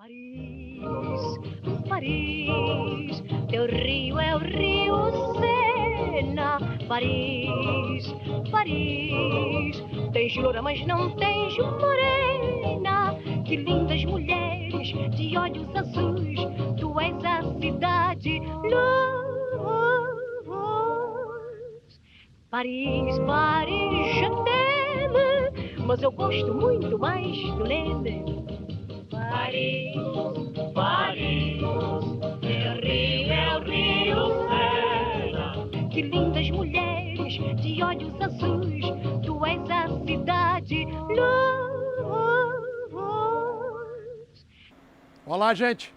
Paris, Paris, teu rio é o rio Sena. Paris, Paris, tens loura, mas não tens morena. Que lindas mulheres de olhos azuis, tu és a cidade luz. Paris, Paris, je t'aime, mas eu gosto muito mais do Leme. Paris, Paris, teu rio é o rio Sena. Que lindas mulheres de olhos azuis, tu és a cidade luz. Olá, gente.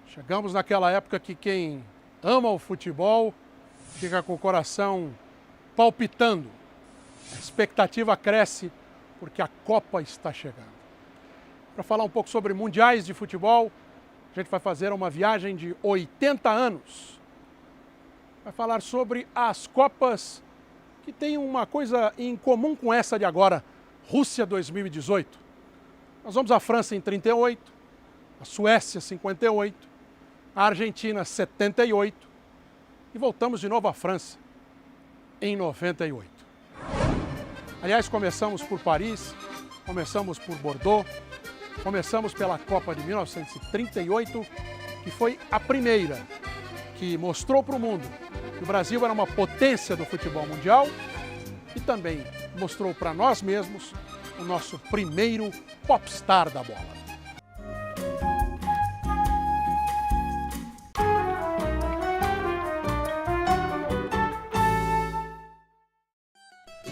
Chegamos naquela época que quem ama o futebol fica com o coração palpitando. A expectativa cresce porque a Copa está chegando. Para falar um pouco sobre mundiais de futebol, a gente vai fazer uma viagem de 80 anos. Vai falar sobre as Copas que têm uma coisa em comum com essa de agora, Rússia 2018. Nós vamos à França em 38, a Suécia 58, a Argentina 78 e voltamos de novo à França em 98. Aliás, começamos por Paris, começamos por Bordeaux, começamos pela Copa de 1938, que foi a primeira que mostrou para o mundo que o Brasil era uma potência do futebol mundial e também mostrou para nós mesmos o nosso primeiro popstar da bola.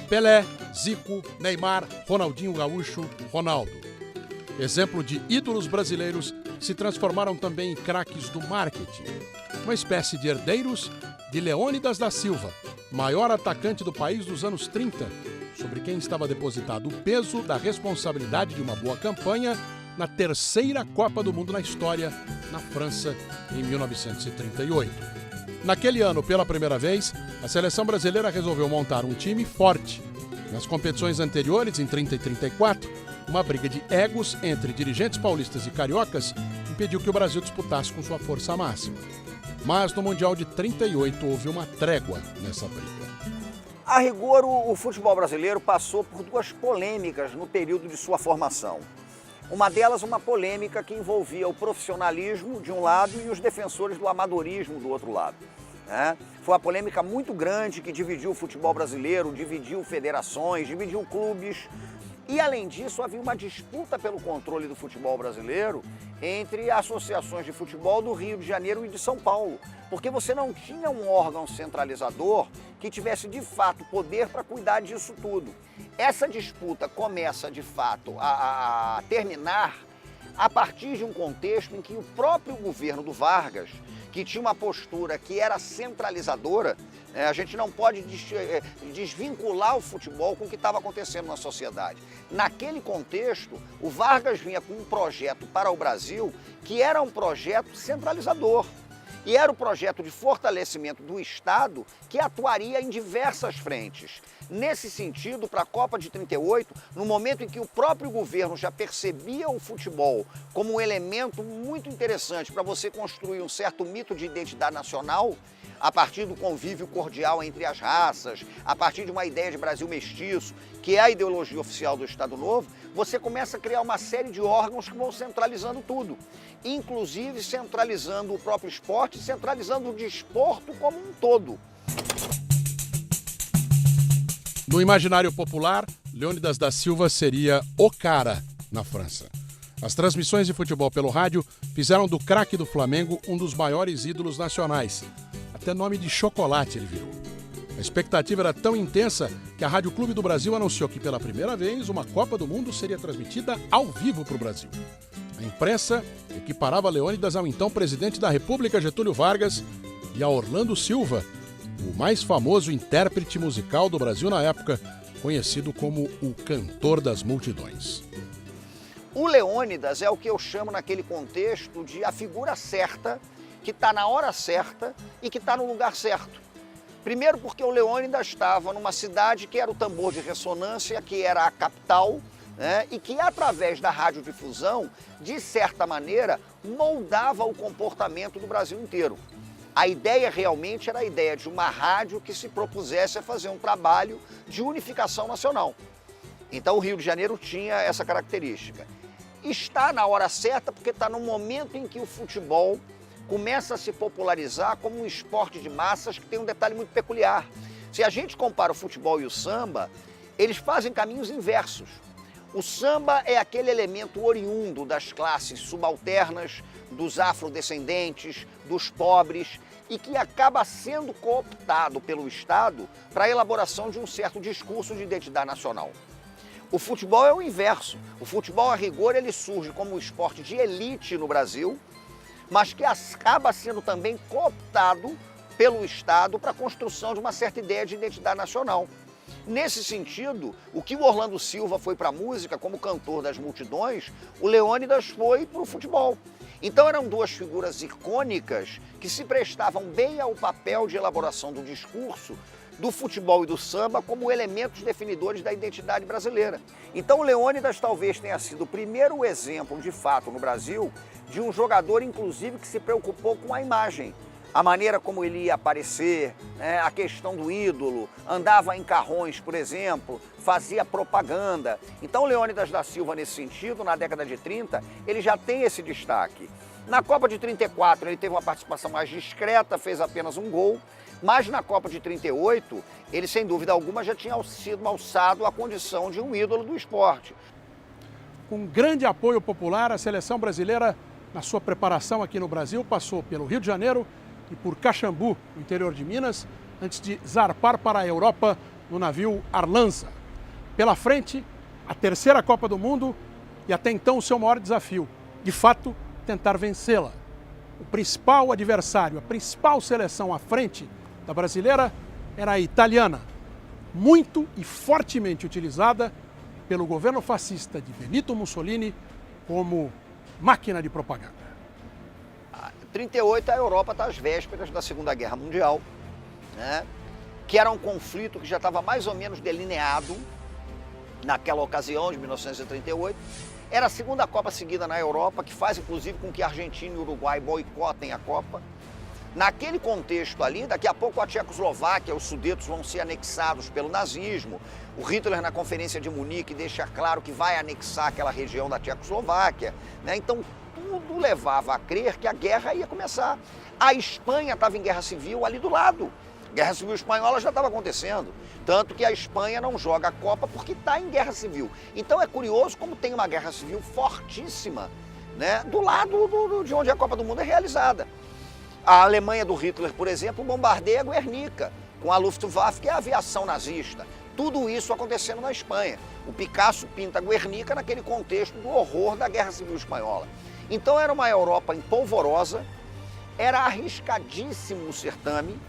Pelé, Zico, Neymar, Ronaldinho Gaúcho, Ronaldo. Exemplo de ídolos brasileiros que se transformaram também em craques do marketing. Uma espécie de herdeiros de Leônidas da Silva, maior atacante do país dos anos 30, sobre quem estava depositado o peso da responsabilidade de uma boa campanha na terceira Copa do Mundo na história, na França, em 1938. Naquele ano, pela primeira vez, a seleção brasileira resolveu montar um time forte. Nas competições anteriores, em 30 e 34, uma briga de egos entre dirigentes paulistas e cariocas impediu que o Brasil disputasse com sua força máxima. Mas no Mundial de 38 houve uma trégua nessa briga. A rigor, o futebol brasileiro passou por duas polêmicas no período de sua formação. Uma delas, uma polêmica que envolvia o profissionalismo de um lado e os defensores do amadorismo do outro lado. Foi uma polêmica muito grande que dividiu o futebol brasileiro, dividiu federações, dividiu clubes. E, além disso, havia uma disputa pelo controle do futebol brasileiro entre associações de futebol do Rio de Janeiro e de São Paulo, porque você não tinha um órgão centralizador que tivesse, de fato, poder para cuidar disso tudo. Essa disputa começa, de fato, a terminar a partir de um contexto em que o próprio governo do Vargas, que tinha uma postura que era centralizadora, a gente não pode desvincular o futebol com o que estava acontecendo na sociedade. Naquele contexto, o Vargas vinha com um projeto para o Brasil que era um projeto centralizador. E era o projeto de fortalecimento do Estado que atuaria em diversas frentes. Nesse sentido, para a Copa de 38, no momento em que o próprio governo já percebia o futebol como um elemento muito interessante para você construir um certo mito de identidade nacional, a partir do convívio cordial entre as raças, a partir de uma ideia de Brasil mestiço, que é a ideologia oficial do Estado Novo, você começa a criar uma série de órgãos que vão centralizando tudo, inclusive centralizando o próprio esporte, centralizando o desporto como um todo. No imaginário popular, Leônidas da Silva seria o cara na França. As transmissões de futebol pelo rádio fizeram do craque do Flamengo um dos maiores ídolos nacionais. Até nome de chocolate ele virou. A expectativa era tão intensa que a Rádio Clube do Brasil anunciou que pela primeira vez uma Copa do Mundo seria transmitida ao vivo para o Brasil. A imprensa equiparava Leônidas ao então presidente da República, Getúlio Vargas, e a Orlando Silva, o mais famoso intérprete musical do Brasil na época, conhecido como o cantor das multidões. O Leônidas é o que eu chamo naquele contexto de a figura certa, que está na hora certa e que está no lugar certo. Primeiro porque o Leônidas estava numa cidade que era o tambor de ressonância, que era a capital né, e que através da radiodifusão, de certa maneira, moldava o comportamento do Brasil inteiro. A ideia realmente era a ideia de uma rádio que se propusesse a fazer um trabalho de unificação nacional. Então o Rio de Janeiro tinha essa característica. Está na hora certa porque está no momento em que o futebol começa a se popularizar como um esporte de massas que tem um detalhe muito peculiar. Se a gente compara o futebol e o samba, eles fazem caminhos inversos. O samba é aquele elemento oriundo das classes subalternas, dos afrodescendentes, dos pobres, e que acaba sendo cooptado pelo Estado para a elaboração de um certo discurso de identidade nacional. O futebol é o inverso. O futebol, a rigor, ele surge como um esporte de elite no Brasil, mas que acaba sendo também cooptado pelo Estado para a construção de uma certa ideia de identidade nacional. Nesse sentido, o que o Orlando Silva foi para a música como cantor das multidões, o Leônidas foi para o futebol. Então eram duas figuras icônicas que se prestavam bem ao papel de elaboração do discurso do futebol e do samba como elementos definidores da identidade brasileira. Então o Leônidas talvez tenha sido o primeiro exemplo, de fato, no Brasil, de um jogador, inclusive, que se preocupou com a imagem. A maneira como ele ia aparecer, né, a questão do ídolo, andava em carrões, por exemplo, fazia propaganda. Então o Leônidas da Silva, nesse sentido, na década de 30, ele já tem esse destaque. Na Copa de 34 ele teve uma participação mais discreta, fez apenas um gol, mas na Copa de 38 ele, sem dúvida alguma, já tinha sido alçado à condição de um ídolo do esporte. Com grande apoio popular, a seleção brasileira, na sua preparação aqui no Brasil, passou pelo Rio de Janeiro e por Caxambu, no interior de Minas, antes de zarpar para a Europa no navio Arlanza. Pela frente, a terceira Copa do Mundo e até então o seu maior desafio, de fato, tentar vencê-la. O principal adversário, a principal seleção à frente da brasileira era a italiana, muito e fortemente utilizada pelo governo fascista de Benito Mussolini como máquina de propaganda. Em 38 a Europa está às vésperas da Segunda Guerra Mundial, né? Que era um conflito que já estava mais ou menos delineado naquela ocasião, de 1938. Era a segunda Copa seguida na Europa, que faz inclusive com que a Argentina e o Uruguai boicotem a Copa. Naquele contexto ali, daqui a pouco a Tchecoslováquia, os Sudetos vão ser anexados pelo nazismo. O Hitler, na Conferência de Munique, deixa claro que vai anexar aquela região da Tchecoslováquia, né? Então, tudo levava a crer que a guerra ia começar. A Espanha estava em guerra civil ali do lado. A Guerra Civil Espanhola já estava acontecendo. Tanto que a Espanha não joga a Copa porque está em guerra civil. Então é curioso como tem uma guerra civil fortíssima, né, do lado de onde a Copa do Mundo é realizada. A Alemanha do Hitler, por exemplo, bombardeia Guernica, com a Luftwaffe, que é a aviação nazista. Tudo isso acontecendo na Espanha. O Picasso pinta Guernica naquele contexto do horror da Guerra Civil Espanhola. Então era uma Europa empolvorosa, era arriscadíssimo o certame,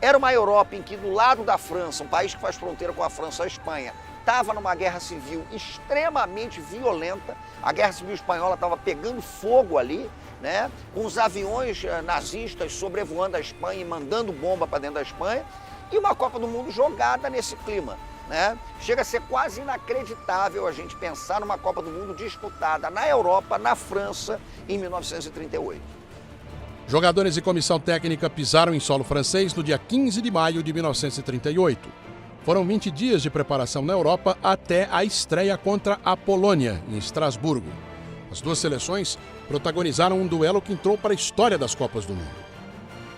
era uma Europa em que do lado da França, um país que faz fronteira com a França, a Espanha, estava numa guerra civil extremamente violenta. A Guerra Civil Espanhola estava pegando fogo ali, né, com os aviões nazistas sobrevoando a Espanha e mandando bomba para dentro da Espanha, e uma Copa do Mundo jogada nesse clima, né? Chega a ser quase inacreditável a gente pensar numa Copa do Mundo disputada na Europa, na França, em 1938. Jogadores e comissão técnica pisaram em solo francês no dia 15 de maio de 1938. Foram 20 dias de preparação na Europa até a estreia contra a Polônia, em Estrasburgo. As duas seleções protagonizaram um duelo que entrou para a história das Copas do Mundo,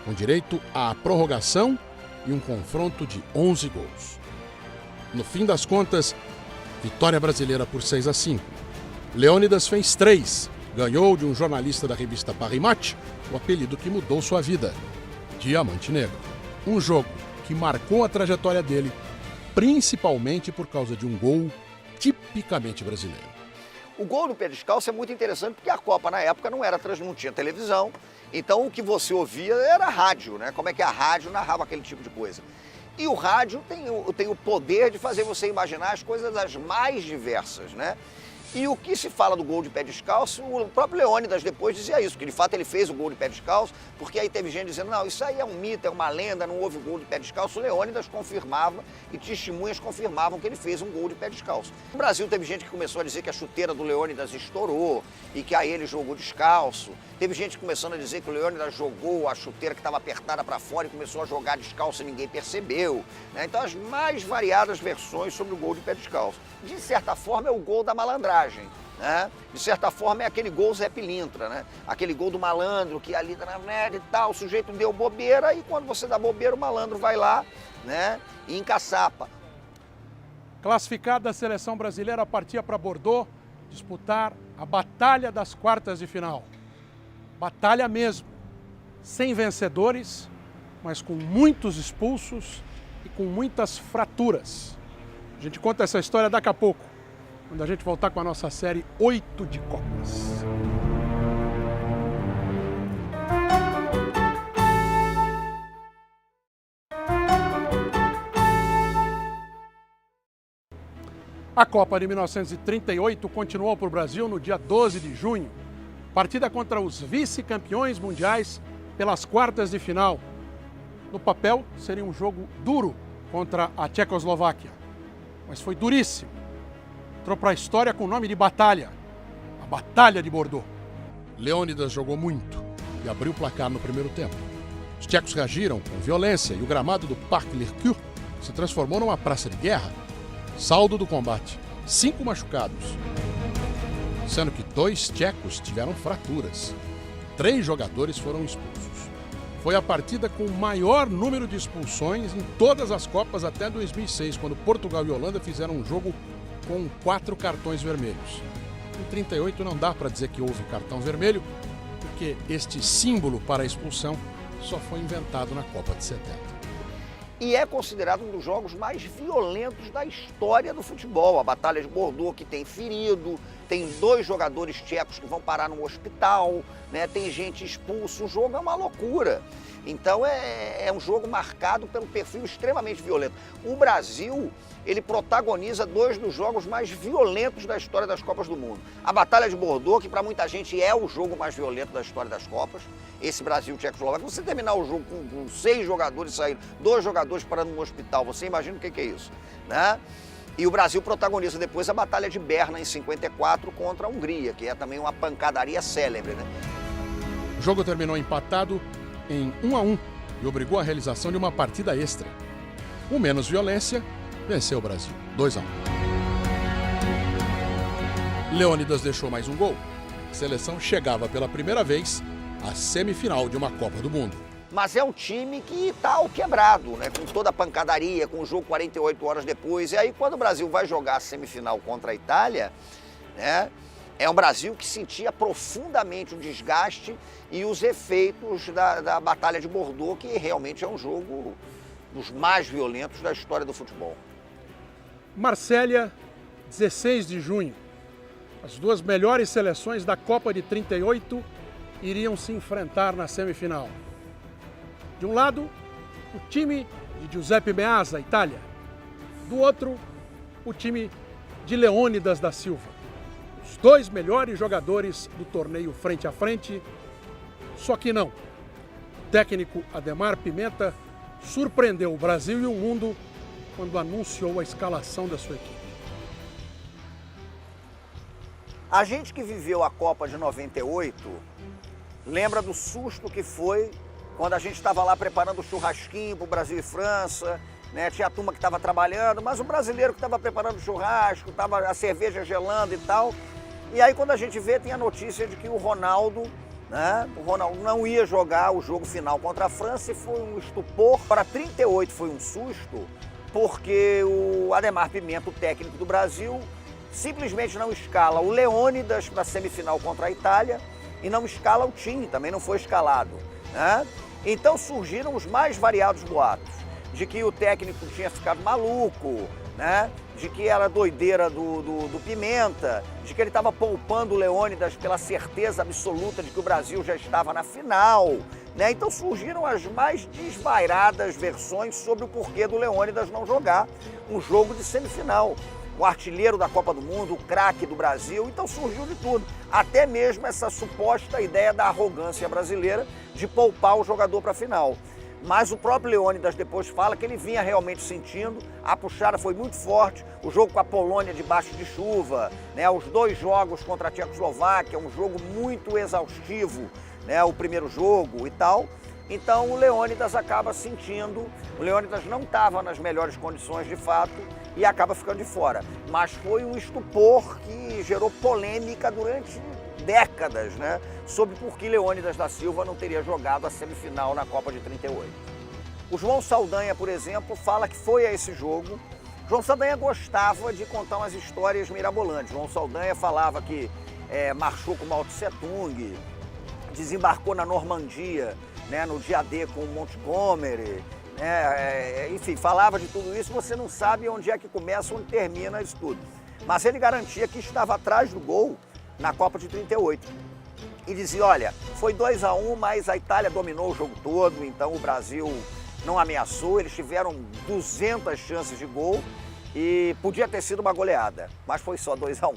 com direito à prorrogação e um confronto de 11 gols. No fim das contas, vitória brasileira por 6-5. Leônidas fez 3, ganhou de um jornalista da revista Paris Match o apelido que mudou sua vida, Diamante Negro. Um jogo que marcou a trajetória dele, principalmente por causa de um gol tipicamente brasileiro. O gol do Pé Descalço é muito interessante porque a Copa na época não tinha televisão, então o que você ouvia era rádio, né? Como é que a rádio narrava aquele tipo de coisa. E o rádio tem o poder de fazer você imaginar as coisas as mais diversas, né? E o que se fala do gol de pé descalço, o próprio Leônidas depois dizia isso, que de fato ele fez o gol de pé descalço, porque aí teve gente dizendo, não, isso aí é um mito, é uma lenda, não houve gol de pé descalço. O Leônidas confirmava e testemunhas confirmavam que ele fez um gol de pé descalço. No Brasil teve gente que começou a dizer que a chuteira do Leônidas estourou e que aí ele jogou descalço. Teve gente começando a dizer que o Leônidas jogou a chuteira que estava apertada para fora e começou a jogar descalço e ninguém percebeu, né? Então as mais variadas versões sobre o gol de pé descalço. De certa forma é o gol da malandragem, né? De certa forma é aquele gol Zé Pilintra, né? Aquele gol do malandro que ali tá na merda e tal, o sujeito deu bobeira e quando você dá bobeira o malandro vai lá, né? E encaçapa. Classificada a seleção brasileira partia para Bordeaux disputar a batalha das quartas de final. Batalha mesmo, sem vencedores, mas com muitos expulsos e com muitas fraturas. A gente conta essa história daqui a pouco, quando a gente voltar com a nossa série 8 de Copas. A Copa de 1938 continuou para o Brasil no dia 12 de junho. Partida contra os vice-campeões mundiais pelas quartas de final. No papel, seria um jogo duro contra a Tchecoslováquia. Mas foi duríssimo. Entrou para a história com o nome de batalha. A Batalha de Bordeaux. Leônidas jogou muito e abriu o placar no primeiro tempo. Os tchecos reagiram com violência e o gramado do Parc Lercure se transformou numa praça de guerra. Saldo do combate: 5 machucados, sendo que 2 tchecos tiveram fraturas. 3 jogadores foram expulsos. Foi a partida com o maior número de expulsões em todas as Copas até 2006, quando Portugal e Holanda fizeram um jogo com 4 cartões vermelhos. Em 38 não dá para dizer que houve cartão vermelho, porque este símbolo para a expulsão só foi inventado na Copa de 70. E é considerado um dos jogos mais violentos da história do futebol. A Batalha de Bordeaux, que tem ferido, tem 2 jogadores tchecos que vão parar no hospital, né? Tem gente expulsa, o jogo é uma loucura. Então é um jogo marcado pelo perfil extremamente violento. O Brasil, ele protagoniza 2 dos jogos mais violentos da história das Copas do Mundo. A Batalha de Bordeaux, que para muita gente é o jogo mais violento da história das Copas, esse Brasil-Tchecoslováquia. Você terminar o jogo com 6 jogadores saindo, 2 jogadores parando no hospital, você imagina o que é isso, né? E o Brasil protagoniza depois a Batalha de Berna, em 54, contra a Hungria, que é também uma pancadaria célebre, né? O jogo terminou empatado em 1-1 e obrigou a realização de uma partida extra. Com menos violência, venceu o Brasil, 2-1. Leônidas deixou mais um gol. A seleção chegava pela primeira vez à semifinal de uma Copa do Mundo. Mas é um time que está ao quebrado, né? Com toda a pancadaria, com o jogo 48 horas depois. E aí, quando o Brasil vai jogar a semifinal contra a Itália, né? É um Brasil que sentia profundamente o desgaste e os efeitos da Batalha de Bordeaux, que realmente é um jogo dos mais violentos da história do futebol. Marsella, 16 de junho. As 2 melhores seleções da Copa de 38 iriam se enfrentar na semifinal. De um lado, o time de Giuseppe Meazza, Itália. Do outro, o time de Leônidas da Silva. Os 2 melhores jogadores do torneio frente a frente. Só que não. O técnico Ademar Pimenta surpreendeu o Brasil e o mundo quando anunciou a escalação da sua equipe. A gente que viveu a Copa de 98 lembra do susto que foi quando a gente estava lá preparando o churrasquinho para o Brasil e França, né? Tinha a turma que estava trabalhando, mas o brasileiro que estava preparando o churrasco, estava a cerveja gelando e tal. E aí quando a gente vê, tem a notícia de que o Ronaldo, né? O Ronaldo não ia jogar o jogo final contra a França e foi um estupor. Para 38 foi um susto, porque o Ademar Pimenta, o técnico do Brasil, simplesmente não escala o Leônidas para a semifinal contra a Itália e não escala o time, também não foi escalado, né? Então surgiram os mais variados boatos, de que o técnico tinha ficado maluco, né? De que era doideira do Pimenta, de que ele estava poupando o Leônidas pela certeza absoluta de que o Brasil já estava na final, né? Então surgiram as mais desvairadas versões sobre o porquê do Leônidas não jogar um jogo de semifinal. o artilheiro da Copa do Mundo, o craque do Brasil, então surgiu de tudo. Até mesmo essa suposta ideia da arrogância brasileira de poupar o jogador para a final. Mas o próprio Leônidas depois fala que ele vinha realmente sentindo, a puxada foi muito forte, o jogo com a Polônia debaixo de chuva, né, os 2 jogos contra a Tchecoslováquia, um jogo muito exaustivo, né, o primeiro jogo e tal. Então o Leônidas acaba sentindo, o Leônidas não estava nas melhores condições de fato e acaba ficando de fora. Mas foi um estupor que gerou polêmica durante décadas, né, sobre por que Leônidas da Silva não teria jogado a semifinal na Copa de 38. O João Saldanha, por exemplo, fala que foi a esse jogo. João Saldanha gostava de contar umas histórias mirabolantes. João Saldanha falava que marchou com Mao Tse Tung, desembarcou na Normandia, né, no dia D com Montgomery, né, enfim, falava de tudo isso. Você não sabe onde é que começa, onde termina isso tudo. Mas ele garantia que estava atrás do gol na Copa de 38. E dizia, olha, foi 2-1, mas a Itália dominou o jogo todo, então o Brasil não ameaçou, eles tiveram 200 chances de gol e podia ter sido uma goleada, mas foi só 2-1.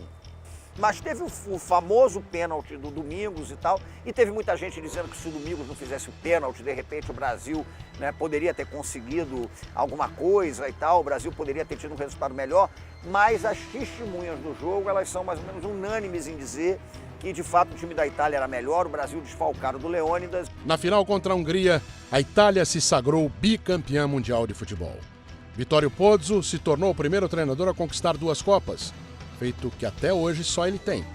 Mas teve o famoso pênalti do Domingos e tal, e teve muita gente dizendo que se o Domingos não fizesse o pênalti, de repente o Brasil, né, poderia ter conseguido alguma coisa e tal, o Brasil poderia ter tido um resultado melhor, mas as testemunhas do jogo, elas são mais ou menos unânimes em dizer que de fato o time da Itália era melhor, o Brasil desfalcado do Leônidas. Na final contra a Hungria, a Itália se sagrou bicampeã mundial de futebol. Vittorio Pozzo se tornou o primeiro treinador a conquistar 2 Copas, feito que até hoje só ele tem.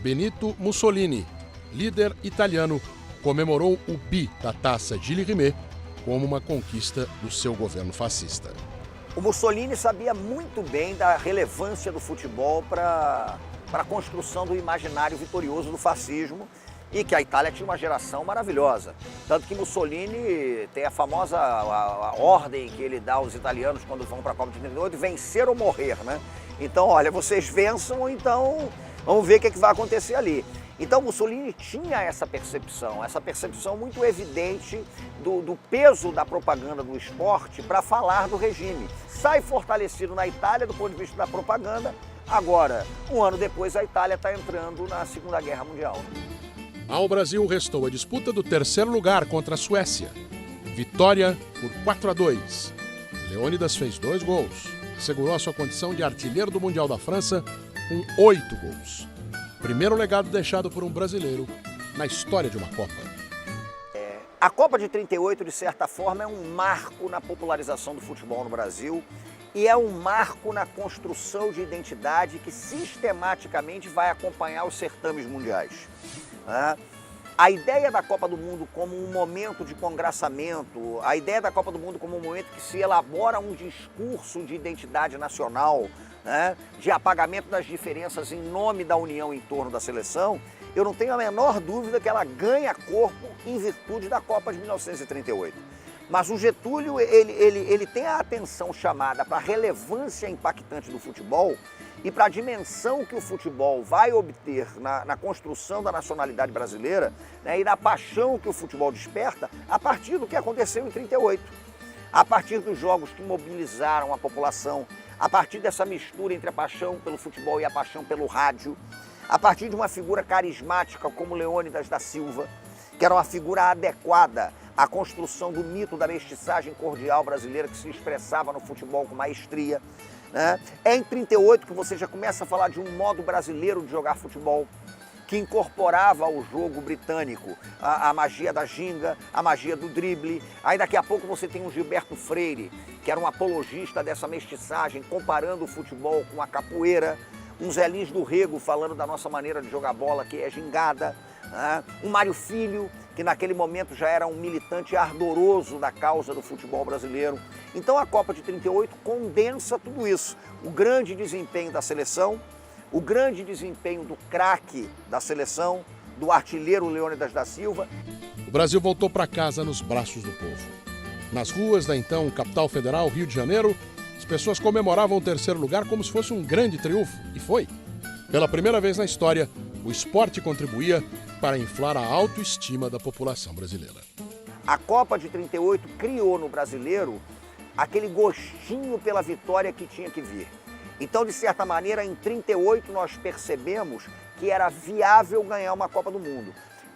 Benito Mussolini, líder italiano, comemorou o bi da taça Gilles Rimet como uma conquista do seu governo fascista. O Mussolini sabia muito bem da relevância do futebol para a construção do imaginário vitorioso do fascismo e que a Itália tinha uma geração maravilhosa. Tanto que Mussolini tem a famosa a ordem que ele dá aos italianos quando vão para a Copa de 38, vencer ou morrer, né? Então, olha, vocês vençam ou então vamos ver o que vai acontecer ali. Então, Mussolini tinha essa percepção muito evidente do peso da propaganda do esporte para falar do regime. Sai fortalecido na Itália do ponto de vista da propaganda. Agora, um ano depois, a Itália está entrando na Segunda Guerra Mundial. Ao Brasil restou a disputa do 3º lugar contra a Suécia. Vitória por 4-2. Leônidas fez 2 gols. Assegurou a sua condição de artilheiro do Mundial da França com 8 gols. Primeiro legado deixado por um brasileiro na história de uma Copa. A Copa de 38, de certa forma, é um marco na popularização do futebol no Brasil e é um marco na construção de identidade que sistematicamente vai acompanhar os certames mundiais. A ideia da Copa do Mundo como um momento de congraçamento, a ideia da Copa do Mundo como um momento que se elabora um discurso de identidade nacional, né, de apagamento das diferenças em nome da união em torno da seleção, eu não tenho a menor dúvida que ela ganha corpo em virtude da Copa de 1938. Mas o Getúlio, ele tem a atenção chamada para a relevância impactante do futebol e para a dimensão que o futebol vai obter na construção da nacionalidade brasileira, né, e da paixão que o futebol desperta a partir do que aconteceu em 38. A partir dos jogos que mobilizaram a população, a partir dessa mistura entre a paixão pelo futebol e a paixão pelo rádio, a partir de uma figura carismática como Leônidas da Silva, que era uma figura adequada à construção do mito da mestiçagem cordial brasileira que se expressava no futebol com maestria, né? É em 38 que você já começa a falar de um modo brasileiro de jogar futebol, que incorporava ao jogo britânico a magia da ginga, a magia do drible. Aí daqui a pouco você tem um Gilberto Freire, que era um apologista dessa mestiçagem, comparando o futebol com a capoeira, um Zé Lins do Rego falando da nossa maneira de jogar bola, que é gingada, né? Um Mário Filho, que naquele momento já era um militante ardoroso da causa do futebol brasileiro. Então a Copa de 38 condensa tudo isso, o grande desempenho da seleção, o grande desempenho do craque da seleção, do artilheiro Leônidas da Silva. O Brasil voltou para casa nos braços do povo. Nas ruas da então capital federal, Rio de Janeiro, as pessoas comemoravam o 3º lugar como se fosse um grande triunfo, e foi. Pela primeira vez na história, o esporte contribuía para inflar a autoestima da população brasileira. A Copa de 38 criou no brasileiro aquele gostinho pela vitória que tinha que vir. Então, de certa maneira, em 38 nós percebemos que era viável ganhar uma Copa do Mundo.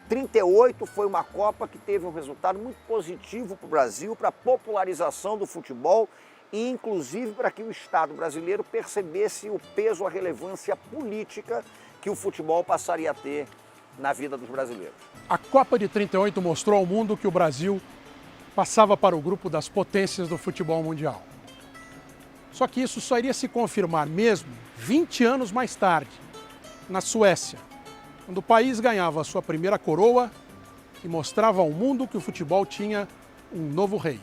38 foi uma Copa que teve um resultado muito positivo para o Brasil, para a popularização do futebol e inclusive para que o Estado brasileiro percebesse o peso, a relevância política que o futebol passaria a ter na vida dos brasileiros. A Copa de 38 mostrou ao mundo que o Brasil passava para o grupo das potências do futebol mundial. Só que isso só iria se confirmar mesmo 20 anos mais tarde, na Suécia, quando o país ganhava a sua primeira coroa e mostrava ao mundo que o futebol tinha um novo rei.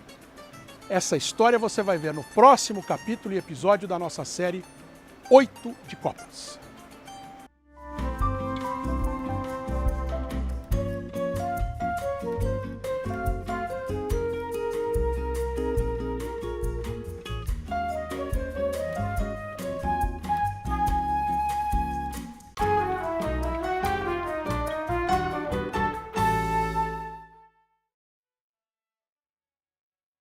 Essa história você vai ver no próximo capítulo e episódio da nossa série 8 de Copas.